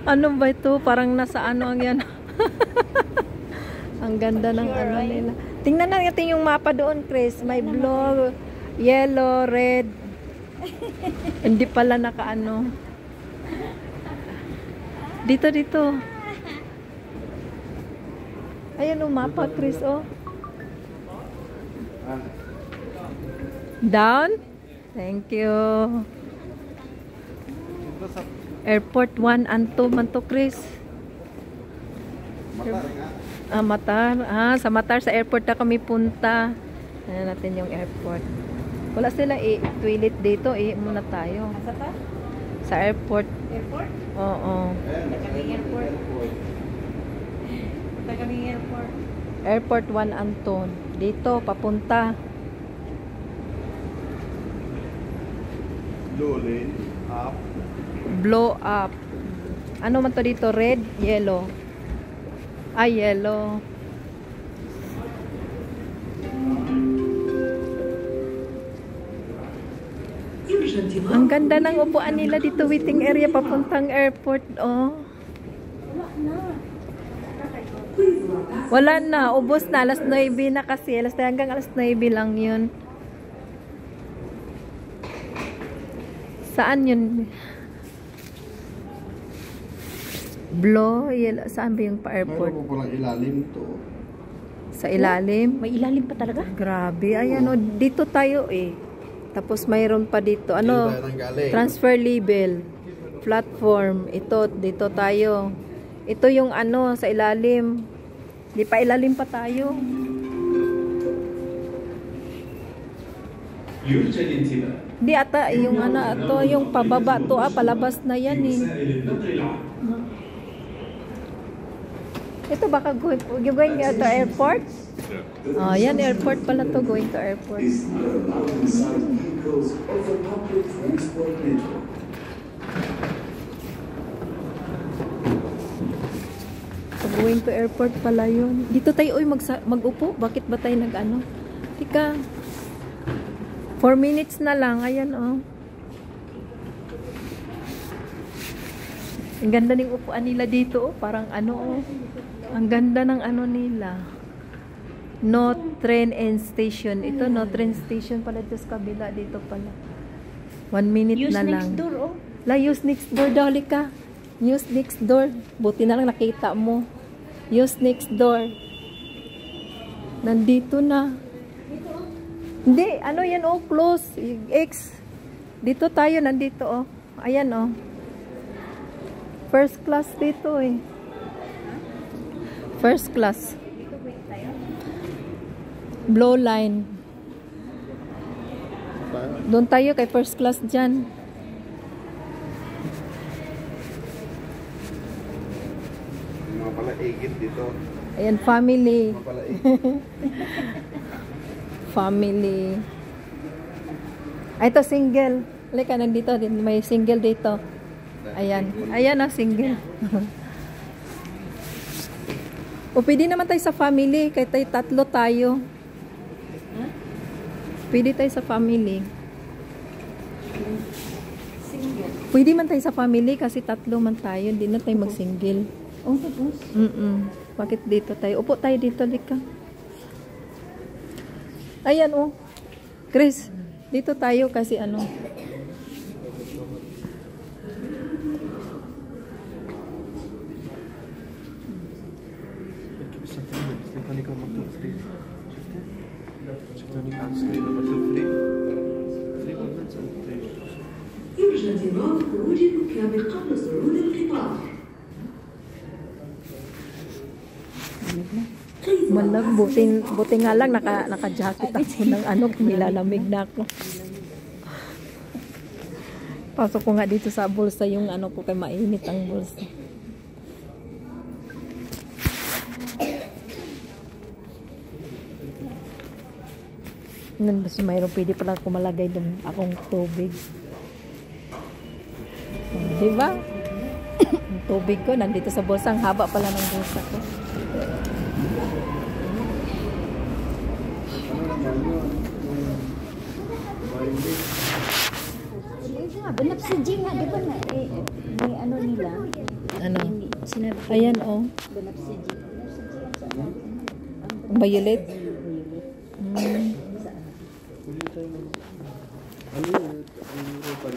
Ano ba ito? Parang nasa ano ang yan. Ang ganda ng ano nila. Tingnan natin yung mapa doon, Chris. May blue, yellow, red. Hindi pala nakaano. Dito, dito. Ayan o, mapa, Chris, oh. Down? Thank you. Airport 1 and 2 man to, Chris. Matar. Sa Matar, sa airport na kami punta. Ayan natin yung airport. Wala sila toilet dito. Muna tayo. Sa airport. Airport? Oo. Tagaming airport. Tagaming airport. Airport 1 and 2. Dito, papunta. Blue lane, up. Blow up. Ano man to dito? Red, yellow. Yellow. Ang ganda ng upuan nila dito, waiting area papuntang airport. Oh. Wala na, ubos na. Alas 9 na kasi. Hanggang alas 9 lang yun. Saan yun? Blow, saan ba yung pa-airport? Mayroon po palang ilalim to. Sa ilalim? May ilalim pa talaga? Grabe, ayan o, dito tayo eh. Tapos mayroon pa dito, ano? Transfer label, platform, ito, dito tayo. Ito yung ano, sa ilalim. Di pa ilalim pa tayo. Di ata, yung ano, ito, yung pababa to, palabas na yan eh. Ito baka going to airport? Oh, yan airport pala to, going to airport. So, going to airport pala yun. Dito tayo, mag-upo. Bakit ba tayo nag-ano? Tika. 4 minutes na lang. Ayan, oh. Ang ganda ng upuan nila dito, oh. Parang ano, oh. Ang ganda ng ano nila. No train and station. Ito, no train station pala dito sa kabila. Dito pala. 1 minute Use na lang. next door, oh. Use next door, dali ka. Use next door. Buti na lang nakita mo. Use next door. Nandito na. Hindi, ano yan, oh, close. X. Dito tayo, nandito, oh. Ayan, oh. First class dito, eh. First class. Blow line. Doon tayo kay first class dyan. Mga pala agent dito. Ayan, family. Mga pala agent. Family. Ito, single. Lika, nandito. May single dito. Ayan. Ayan ang single. O, pwede naman tayo sa family. Kahit tayo, tatlo tayo. Pwede tayo sa family. Single. Pwede man tayo sa family kasi tatlo man tayo. Hindi na tayo mag-single. Oh, tapos. Bakit dito tayo? Upo tayo dito, Lika. Ayan, oh. Chris, dito tayo kasi ano. يرجى انتظار خروج الركاب قبل صعود القطار. Malag, buti nga lang naka-jacket ako ng ano, nilalamig na ako. Pasok ko nga dito sa bulsa yung ano ko, kay mainit ang bulsa. Mas mayroon, pwede pala ako malagay doon akong tubig. Diba? Ang tubig ko nandito sa bulsa. Ang haba pala ng bulsa ko. Banapsiji nga, di ba na, may ano nila? Ano? Sinabi ko, Ayan, oh. Banapsiji. Violet. Ano yun? Ano yun pa